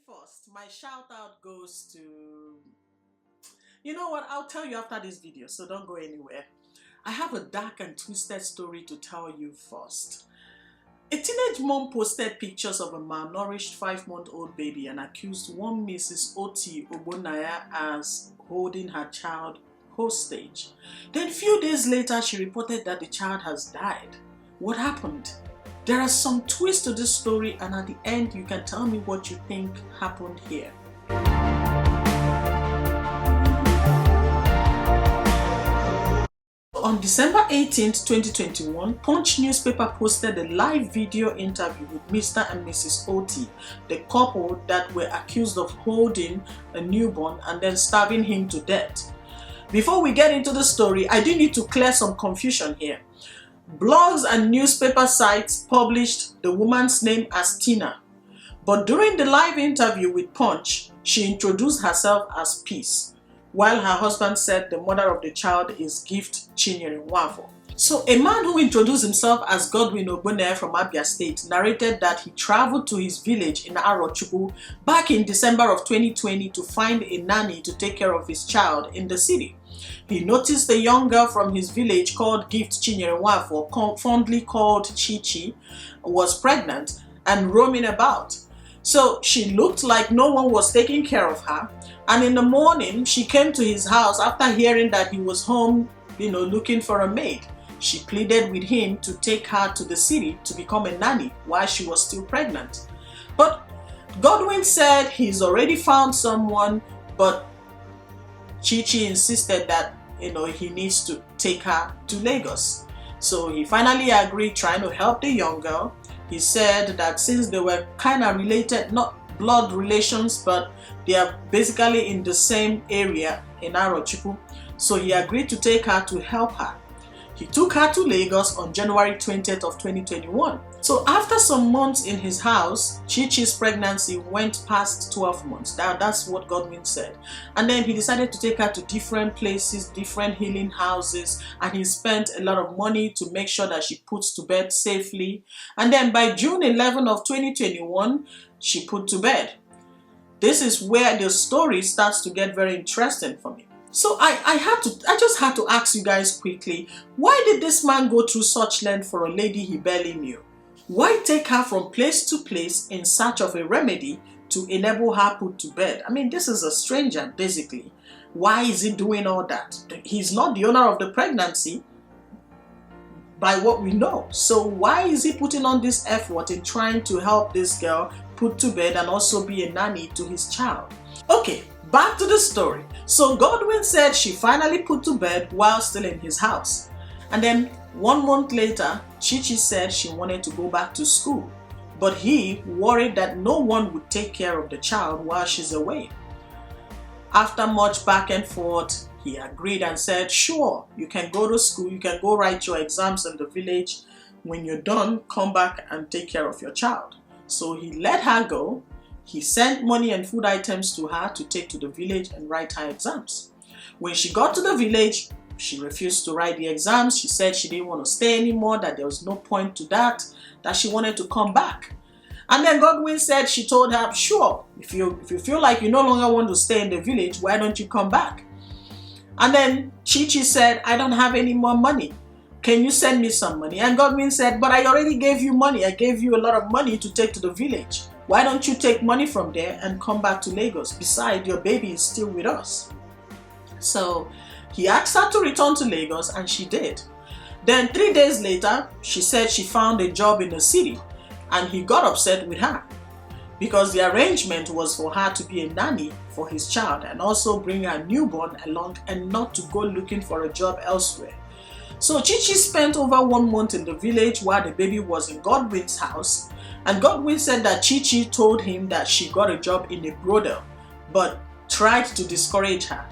First, my shout out goes to, you know what, I'll tell you after this video, so don't go anywhere. I have a dark and twisted story to tell you first. A teenage mom posted pictures of a malnourished 5-month-old baby and accused one Mrs. Oti Ogbonnaya as holding her child hostage. Then a few days later, she reported that the child has died. What happened? There are some twists to this story, and at the end you can tell me what you think happened here. On December 18, 2021, Punch newspaper posted a live video interview with Mr. and Mrs. Oti, the couple that were accused of holding a newborn and then starving him to death. Before we get into the story, I do need to clear some confusion here. Blogs and newspaper sites published the woman's name as Tina, but during the live interview with Punch, she introduced herself as Peace, while her husband said the mother of the child is Gift Chinyere Nwafo. So a man who introduced himself as Godwin Ogbonnaya from Abia State narrated that he traveled to his village in Arochukwu back in December of 2020 to find a nanny to take care of his child in the city. He noticed a young girl from his village called Gift Chinyere Nwafo, fondly called Chichi, was pregnant and roaming about. So she looked like no one was taking care of her, and in the morning she came to his house after hearing that he was home, looking for a maid. She pleaded with him to take her to the city to become a nanny while she was still pregnant. But Godwin said he's already found someone, but Chichi insisted that he needs to take her to Lagos. So he finally agreed, trying to help the young girl. He said that since they were kind of related, not blood relations, but they are basically in the same area in Arochukwu, so he agreed to take her to help her. He took her to Lagos on January 20th of 2021. So after some months in his house, Chichi's pregnancy went past 12 months. That's what Godwin said. And then he decided to take her to different places, different healing houses, and he spent a lot of money to make sure that she puts to bed safely. And then by June 11 of 2021, she put to bed. This is where the story starts to get very interesting for me. So I just had to ask you guys quickly, why did this man go through such length for a lady he barely knew? Why take her from place to place in search of a remedy to enable her put to bed? I mean, this is a stranger, basically. Why is he doing all that? He's not the owner of the pregnancy, by what we know. So why is he putting on this effort in trying to help this girl put to bed and also be a nanny to his child? Okay, back to the story. So Godwin said she finally put to bed while still in his house. And then 1 month later, Chichi said she wanted to go back to school, but he worried that no one would take care of the child while she's away. After much back and forth, he agreed and said, sure, you can go to school, you can go write your exams in the village. When you're done, come back and take care of your child. So he let her go. He sent money and food items to her to take to the village and write her exams. When she got to the village, she refused to write the exams. She said she didn't want to stay anymore, that there was no point to that she wanted to come back. And then Godwin said she told her, sure, if you feel like you no longer want to stay in the village, why don't you come back? And then Chichi said, I don't have any more money. Can you send me some money? And Godwin said, but I already gave you money. I gave you a lot of money to take to the village. Why don't you take money from there and come back to Lagos? Besides, your baby is still with us. So he asked her to return to Lagos, and she did. Then 3 days later, she said she found a job in the city, and he got upset with her because the arrangement was for her to be a nanny for his child and also bring her newborn along and not to go looking for a job elsewhere. So Chichi spent over 1 month in the village while the baby was in Godwin's house. And Godwin said that Chichi told him that she got a job in a brothel, but tried to discourage her.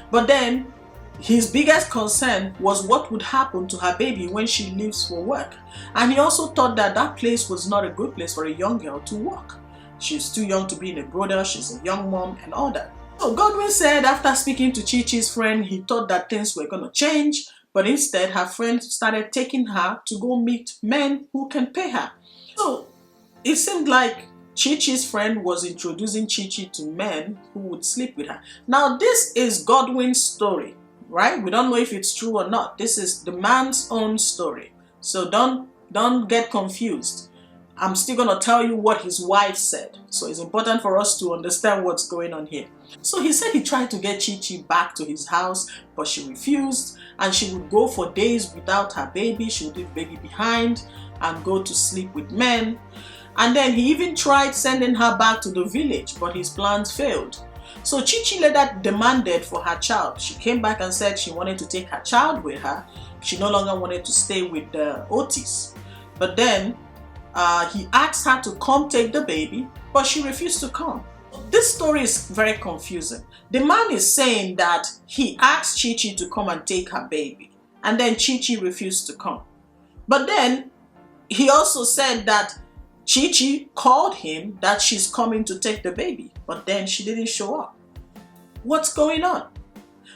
But then his biggest concern was what would happen to her baby when she leaves for work. And he also thought that that place was not a good place for a young girl to work. She's too young to be in a brothel, she's a young mom and all that. So Godwin said after speaking to Chichi's friend, he thought that things were going to change, but instead her friend started taking her to go meet men who can pay her. So it seemed like Chi-Chi's friend was introducing Chi-Chi to men who would sleep with her. Now, this is Godwin's story, right? We don't know if it's true or not. This is the man's own story. So don't get confused. I'm still going to tell you what his wife said. So it's important for us to understand what's going on here. So he said he tried to get Chi-Chi back to his house, but she refused, and she would go for days without her baby. She would leave the baby behind and go to sleep with men. And then he even tried sending her back to the village, but his plans failed. So Chi-Chi later demanded for her child. She came back and said she wanted to take her child with her. She no longer wanted to stay with Otis. But then he asked her to come take the baby, but she refused to come. This story is very confusing. The man is saying that he asked Chi-Chi to come and take her baby, and then Chi-Chi refused to come. But then he also said that Chi-Chi called him that she's coming to take the baby, but then she didn't show up. What's going on?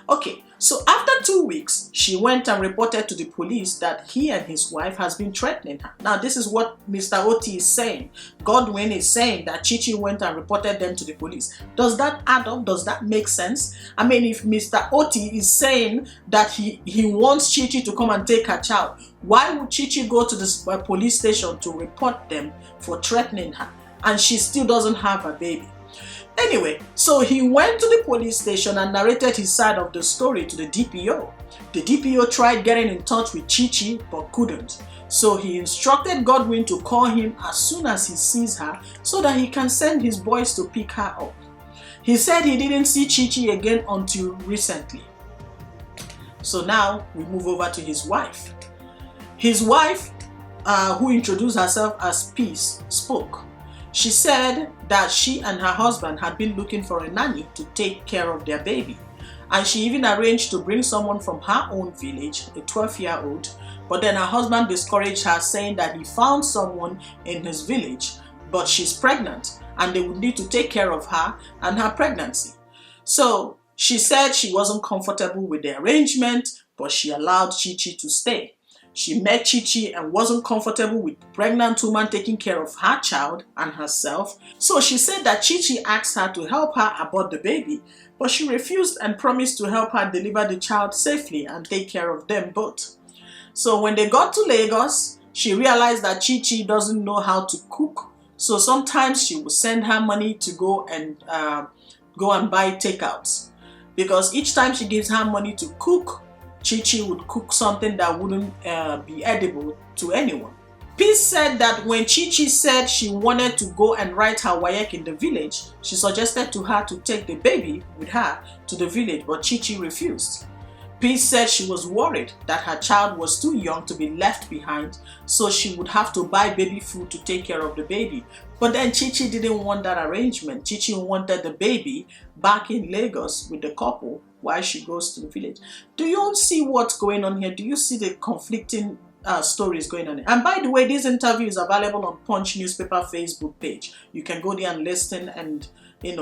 Okay, so after 2 weeks, she went and reported to the police that he and his wife has been threatening her. Now, this is what Mr. Oti is saying. Godwin is saying that Chi-Chi went and reported them to the police. Does that add up? Does that make sense? I mean, if Mr. Oti is saying that he wants Chi-Chi to come and take her child, why would Chi-Chi go to the police station to report them for threatening her? And she still doesn't have her baby. Anyway, so he went to the police station and narrated his side of the story to the DPO. The DPO tried getting in touch with Chi-Chi but couldn't. So he instructed Godwin to call him as soon as he sees her so that he can send his boys to pick her up. He said he didn't see Chi-Chi again until recently. So now we move over to his wife. His wife, who introduced herself as Peace, spoke. She said that she and her husband had been looking for a nanny to take care of their baby. And she even arranged to bring someone from her own village, a 12-year-old. But then her husband discouraged her, saying that he found someone in his village, but she's pregnant and they would need to take care of her and her pregnancy. So she said she wasn't comfortable with the arrangement, but she allowed Chi-Chi to stay. She met Chi-Chi and wasn't comfortable with the pregnant woman taking care of her child and herself. So she said that Chi-Chi asked her to help her abort the baby, but she refused and promised to help her deliver the child safely and take care of them both. So when they got to Lagos, she realized that Chi-Chi doesn't know how to cook. So sometimes she would send her money to go and buy takeouts. Because each time she gives her money to cook, Chi-Chi would cook something that wouldn't be edible to anyone. Peace said that when Chi-Chi said she wanted to go and write her WAEC in the village, she suggested to her to take the baby with her to the village, but Chi-Chi refused. Peace said she was worried that her child was too young to be left behind, so she would have to buy baby food to take care of the baby. But then Chi-Chi didn't want that arrangement. Chi-Chi wanted the baby back in Lagos with the couple while she goes to the village. Do you all see what's going on here? Do you see the conflicting stories going on here? And by the way, this interview is available on Punch newspaper Facebook page. You can go there and listen and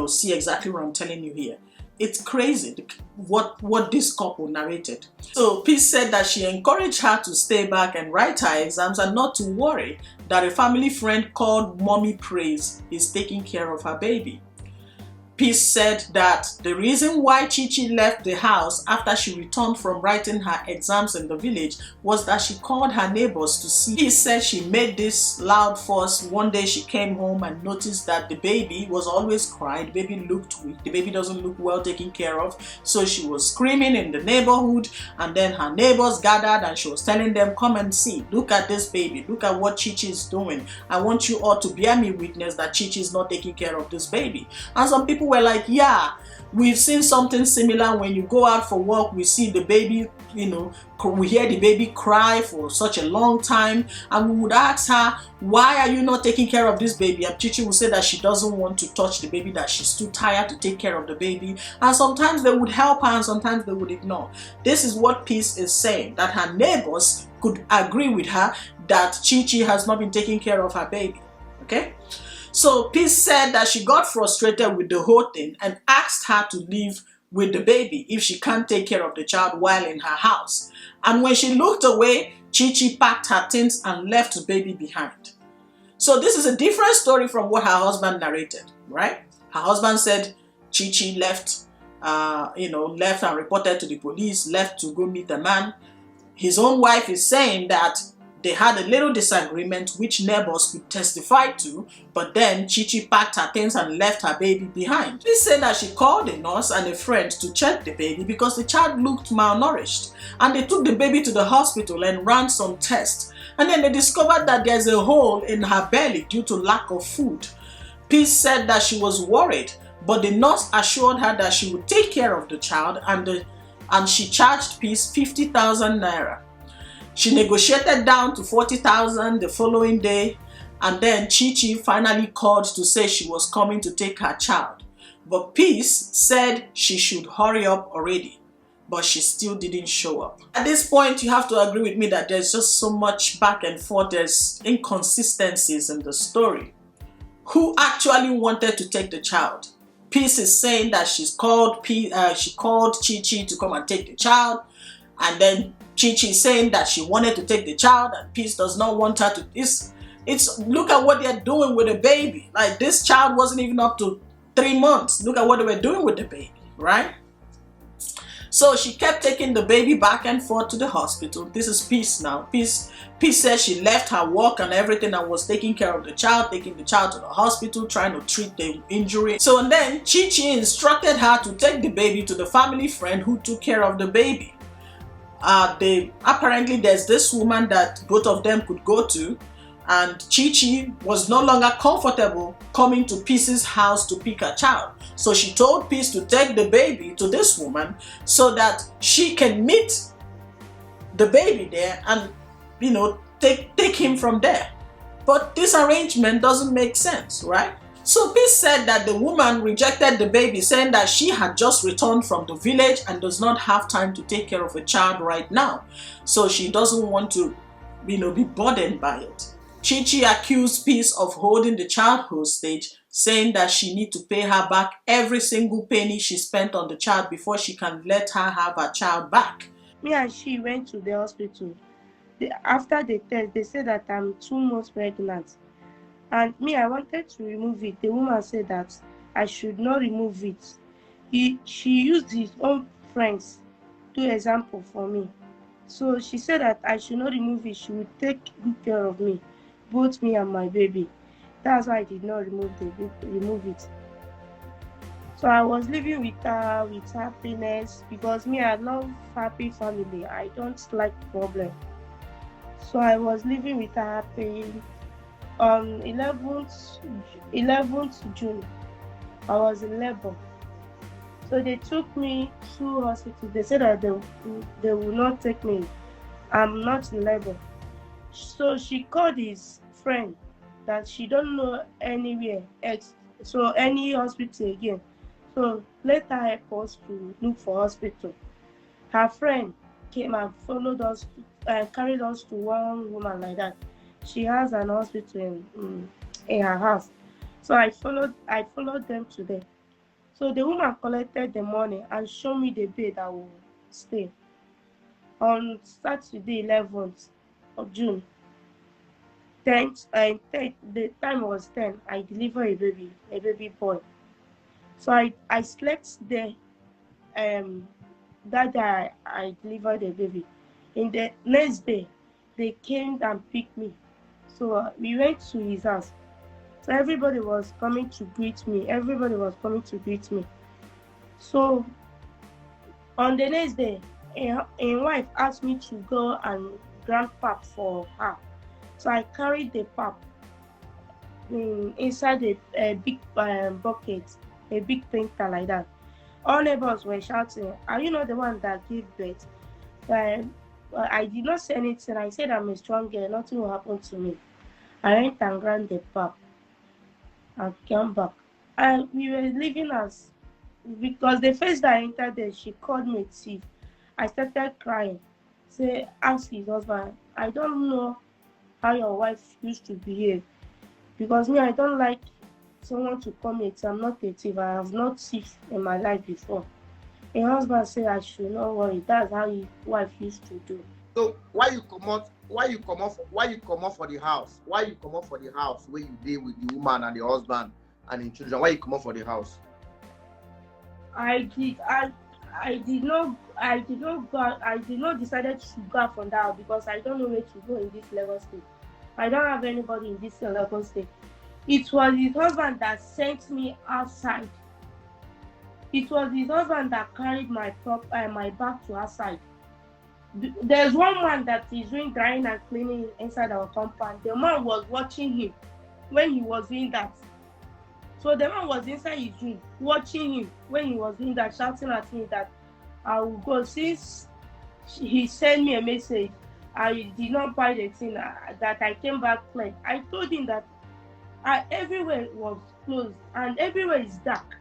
see exactly what I'm telling you here. It's crazy what this couple narrated. So Peace said that she encouraged her to stay back and write her exams and not to worry, that a family friend called Mommy Praise is taking care of her baby. Peace said that the reason why Chi-Chi left the house after she returned from writing her exams in the village was that she called her neighbors to see. Peace said she made this loud fuss. One day she came home and noticed that the baby was always crying. The baby looked weak. The baby doesn't look well taken care of. So she was screaming in the neighborhood, and then her neighbors gathered and she was telling them, come and see. Look at this baby. Look at what Chi-Chi is doing. I want you all to bear me witness that Chi-Chi is not taking care of this baby. And some people were like, yeah, we've seen something similar. When you go out for work, we see the baby, we hear the baby cry for such a long time, and we would ask her, why are you not taking care of this baby? And Chi-Chi would say that she doesn't want to touch the baby, that she's too tired to take care of the baby. And sometimes they would help her and sometimes they would ignore. This is what Peace is saying, that her neighbors could agree with her that Chi-Chi has not been taking care of her baby. Okay? So Peace said that she got frustrated with the whole thing and asked her to leave with the baby if she can't take care of the child while in her house. And when she looked away, Chi-Chi packed her things and left the baby behind. So this is a different story from what her husband narrated, right? Her husband said Chi left, left and reported to the police, left to go meet a man. His own wife is saying that they had a little disagreement which neighbors could testify to, but then Chi packed her things and left her baby behind. She said that she called a nurse and a friend to check the baby because the child looked malnourished, and they took the baby to the hospital and ran some tests, and then they discovered that there's a hole in her belly due to lack of food. Peace said that she was worried, but the nurse assured her that she would take care of the child, and she charged Peace 50,000 naira. She negotiated down to 40,000 the following day, and then Chi finally called to say she was coming to take her child. But Peace said she should hurry up already, but she still didn't show up. At this point, you have to agree with me that there's just so much back and forth, there's inconsistencies in the story. Who actually wanted to take the child? Peace is saying that she called Chi to come and take the child, and then Chi is saying that she wanted to take the child and Peace does not want her to. It's look at what they're doing with the baby. Like, this child wasn't even up to 3 months. Look at what they were doing with the baby, right? So she kept taking the baby back and forth to the hospital. This is Peace now. Peace says she left her work and everything and was taking care of the child, taking the child to the hospital, trying to treat the injury. So and then Chi instructed her to take the baby to the family friend who took care of the baby. Apparently there's this woman that both of them could go to, and Chi was no longer comfortable coming to Peace's house to pick her child. So she told Peace to take the baby to this woman so that she can meet the baby there and, take him from there. But this arrangement doesn't make sense, right? So Peace said that the woman rejected the baby, saying that she had just returned from the village and does not have time to take care of a child right now. So she doesn't want to, be burdened by it. Chi accused Peace of holding the child hostage, saying that she needs to pay her back every single penny she spent on the child before she can let her have her child back. Me and she went to the hospital. After the test, they said that I'm 2 months pregnant. And me, I wanted to remove it. The woman said that I should not remove it. She used his own friends to example for me. So she said that I should not remove it. She would take good care of me, both me and my baby. That's why I did not remove it. So I was living with her with happiness, because me, I love happy family. I don't like problem. So I was living with her happy. On 11th June, I was in labor. So they took me to hospital. They said that they will not take me. I'm not in labor. So she called his friend that she don't know anywhere else, so any hospital again. So let her help us to look for hospital. Her friend came and followed us, carried us to one woman like that. She has an hospital in her house. So I followed them to there. So the woman collected the money and showed me the bed I will stay. On Saturday 11th of June, 10th, the time was 10, I delivered a baby boy. So I slept there. That day I delivered the baby. In the next day, they came and picked me. So we went to his house. So everybody was coming to greet me. So on the next day, a wife asked me to go and grab pap for her. So I carried the pap inside a big bucket, a big painter like that. All neighbors were shouting, "Are you not the one that gave birth?" I did not say anything. I said I'm a strong girl, nothing will happen to me. I went and grabbed the pap and came back. And we were living as, because the first day I entered there, she called me a thief. I started crying. Say, ask his husband, I don't know how your wife used to behave. Because me, I don't like someone to call me a thief. I'm not a thief. I have not thief in my life before. A husband said I should not worry. That's how his wife used to do. So why you come out you come off for the house? Why you come off for the house where you deal with the woman and the husband and the children? Why you come off for the house? I did not go. I did not decided to go out from that because I don't know where to go in this Lagos state. I don't have anybody in this Lagos state. It was his husband that sent me outside. It was his husband that carried my bag to outside. There's one man that is doing drying and cleaning inside our compound. The man was watching him when he was doing that. So the man was inside his room watching him when he was doing that, shouting at me that I will go. Since he sent me a message, I did not buy the thing, that I came back clean. I told him that everywhere was closed and everywhere is dark.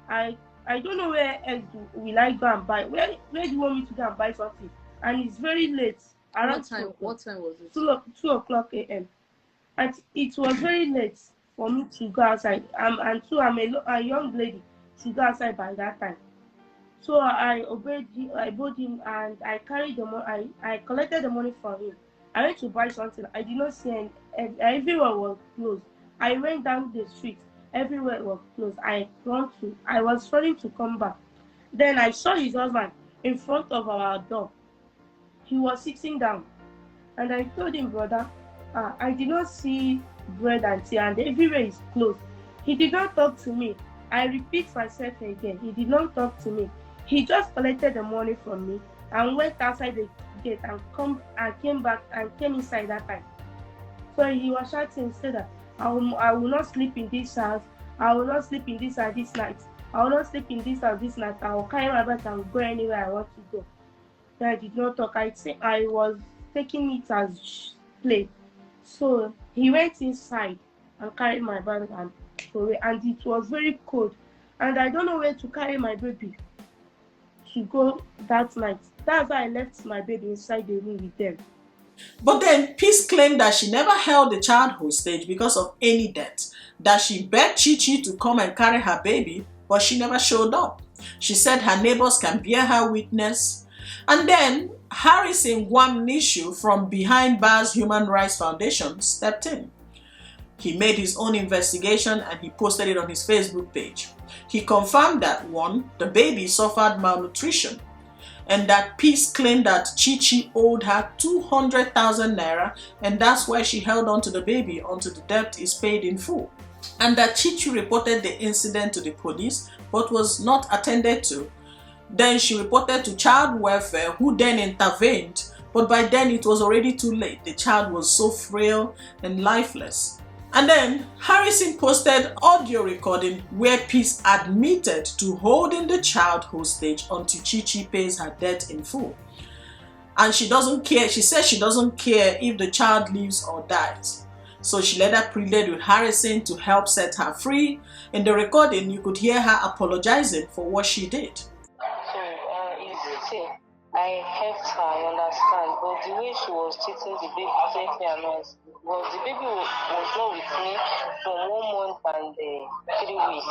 I don't know where else will I go and buy. Where do you want me to go and buy something? And it's very late. What time was it? 2 o'clock a.m. And it was very late for me to go outside. I'm a young lady to go outside by that time. So I obeyed him, I bought him, and I carried the money. I collected the money from him. I went to buy something. I did not see any. Everywhere was closed. I went down the street. Everywhere was closed. I was running to come back. Then I saw his husband in front of our door. He was sitting down, and I told him, brother, I did not see bread and tea, and everywhere is closed. He did not talk to me. I repeat myself again. He did not talk to me. He just collected the money from me and went outside the gate and came back and came inside that time. So he was shouting, said that I will not sleep in this house. I will not sleep in this house this night. I will not sleep in this house this night. I will carry my bag and go anywhere I want to go. I did not talk. I was taking it as play. So he went inside and carried my bag and away. And it was very cold. And I don't know where to carry my baby to go that night. That's why I left my baby inside the room with them. But then Peace claimed that she never held the child hostage because of any debt, that she begged Chichi to come and carry her baby, but she never showed up. She said her neighbors can bear her witness. And then Harrison Gwamnishu from Behind Bars Human Rights Foundation stepped in. He made his own investigation and he posted it on his Facebook page. He confirmed that 1, the baby suffered malnutrition, and that Peace claimed that Chichi owed her 200,000 naira, and that's why she held on to the baby until the debt is paid in full. And that Chichi reported the incident to the police but was not attended to. Then she reported to child welfare, who then intervened, but by then it was already too late. The child was so frail and lifeless. And then Harrison posted audio recording where Peace admitted to holding the child hostage until Chichi pays her debt in full. And she doesn't care. She says she doesn't care if the child lives or dies. So she later pleaded with Harrison to help set her free. In the recording, you could hear her apologizing for what she did. I helped her, I understand, but the way she was treating the baby gently and nice, because the baby was not with me for 1 month and 3 weeks.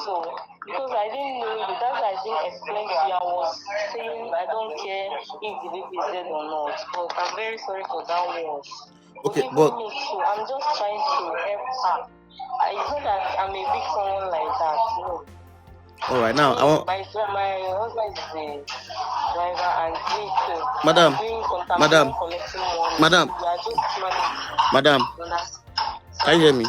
So, because I didn't know, that's why I didn't explain to you. I was saying I don't care if the baby is dead or not, but I'm very sorry for that word. Okay, but me too. I'm just trying to help her. It's not that I'm a big someone like that, no. all right, now I want my husband is the driver and me too. Madam, can you hear me?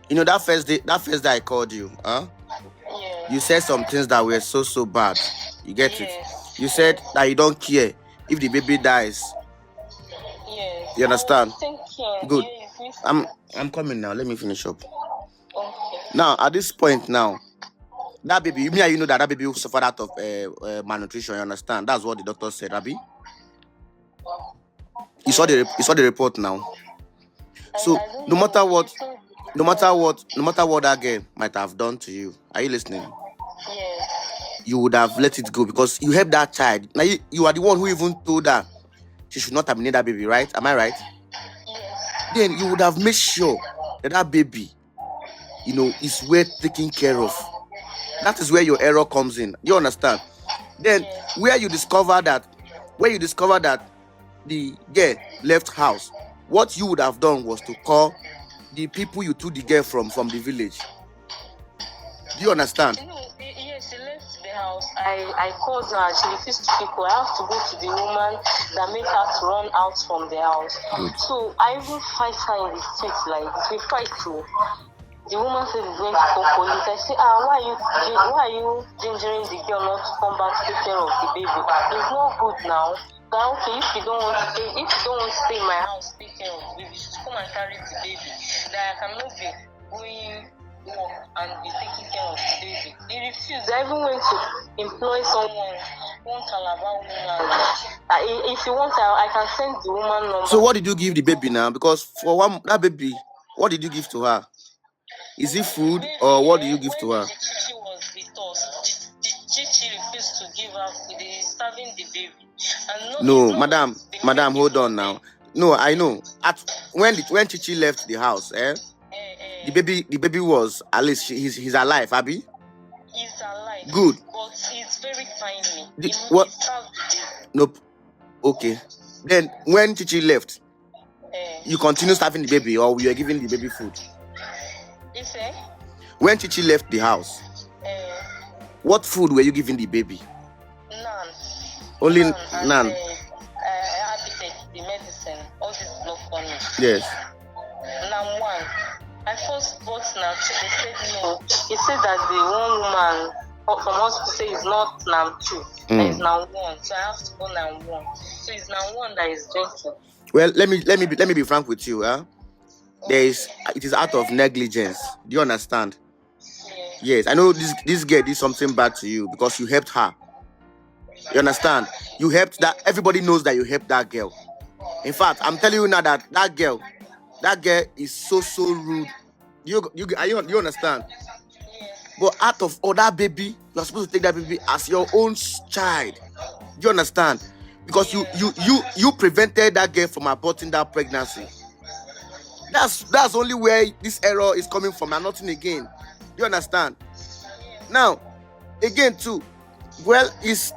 You know that first day I called you, Yes. You said some things that were so bad. You get Yes. it? You said that you don't care if the baby dies. Yes. You understand? Good. Yes. I'm coming now. Let me finish up. Okay. Now at this point now, that baby, you know that baby will suffer out of malnutrition. You understand? That's what the doctor said, Abby. You saw the report now. So no matter what that girl might have done to you, are you listening? Yes. You would have let it go because you helped that child. Now you are the one who even told her she should not terminate that baby, right? Am I right? Yes. Then you would have made sure that baby, is worth taking care of. That is where your error comes in. You understand? Then where you discover that the girl left house, what you would have done was to call the people you took the girl from the village. Do you understand? Yes, she left the house. I called her. She refused to pick her. I have to go to the woman that made her to run out from the house. Good. So I even fight her in the streets like this. We fight too. The woman said he's going to call police. I say, why are you gingering the girl not to come back to take care of the baby? It's not good now. Now, okay, if you don't want to stay in my house, take care of the baby, you should come and carry the baby. That I cannot be going work and be taking care of the baby. He refused. I even went to employ someone, one Calabar woman. If you want, I can send the woman number. So what did you give the baby now? Because for that baby, what did you give to her? Is it food or what do you give to her? The chichi was with us. The chichi refused to give her food. He's starving the baby. And no, madam, hold on now. No, I know. When Chichi left the house, the baby was at least he's alive, Abby. He's alive. Good. But he's very tiny. What? Nope. Okay. Then when Chichi left, you continue starving the baby, or you are giving the baby food? When Chichi left the house, what food were you giving the baby? None. Only none. The medicine, all this blood money. Yes. Now one. I first bought now two. They said no. He said that the one woman from hospital say is not now two. It's now one. So I have to go now one. So it's now one that is drinking. Well, let me be frank with you, it is out of negligence. Do you understand? Yes, I know this girl did something bad to you because you helped her. You understand? You helped that. Everybody knows that you helped that girl. In fact, I'm telling you now that girl is so rude. You understand? But out of all that baby, you're supposed to take that baby as your own child. Do you understand? Because you prevented that girl from aborting that pregnancy. That's only where this error is coming from and nothing again. Do you understand? Now, again too, well, it's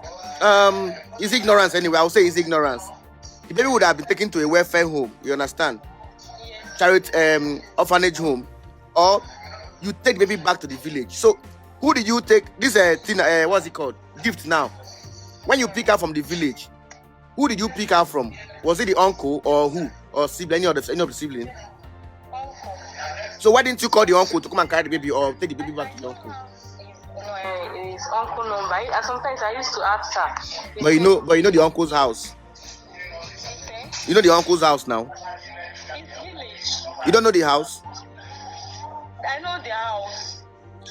ignorance anyway. I'll say it's ignorance. The baby would have been taken to a welfare home. You understand? Charity orphanage home, or you take the baby back to the village. So, who did you take this thing? What's it called? Gift now. When you pick her from the village, who did you pick her from? Was it the uncle or who or sibling? Any of the sibling? So why didn't you call the uncle to come and carry the baby or take the baby back to the uncle? His uncle number. Sometimes I used to ask her. But you know the uncle's house. Okay. You know the uncle's house now. It's village. You don't know the house? I know the house.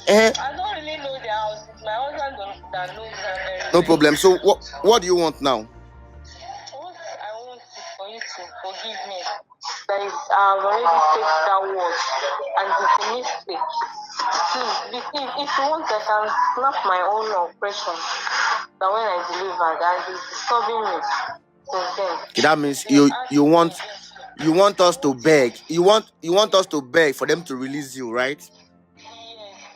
I don't really know the house. It's my husband that knows that. No problem. So what do you want now? What I want is for you to forgive me. That is, I've already said that word, and it's a mistake. Please, if you want, I can snap my own oppression. That when I delivered, and it's disturbing me since then. Okay, that means you want us to beg. You want us to beg for them to release you, right? Yes,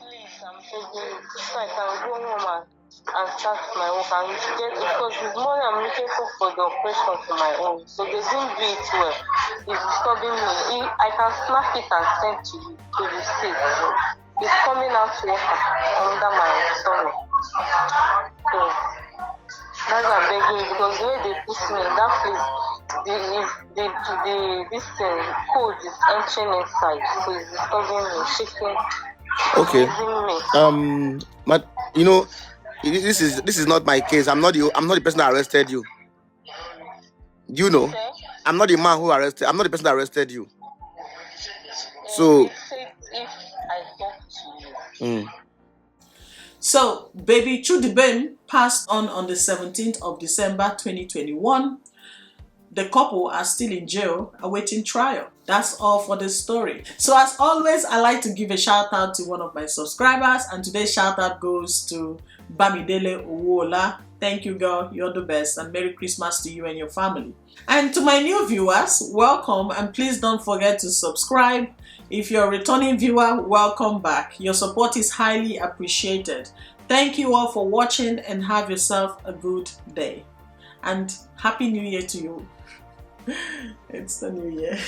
please, I'm begging you. So I can go home and start my work and get it, because it's money I'm looking for the operation for my own. So they didn't do it well. It's disturbing me. I can snap it and send to you to the state. It's coming out water under my stomach. So that's why I'm begging you, because the way they put me in that place, this code is entering inside. So it's disturbing me, shaking. Okay. But you know, this is not my case. I'm not the person that arrested you. Do you know? Okay. I'm not the man who arrested. I'm not the person that arrested you. So. If I talk to you. So, baby Chudibem passed on the 17th of December 2021. The couple are still in jail awaiting trial. That's all for this story. So as always, I like to give a shout out to one of my subscribers, and today's shout out goes to Bamidele Owuola. Thank you, girl. You're the best, and Merry Christmas to you and your family. And to my new viewers, welcome, and please don't forget to subscribe. If you're a returning viewer, welcome back. Your support is highly appreciated. Thank you all for watching, and have yourself a good day. And Happy New Year to you. It's the new year.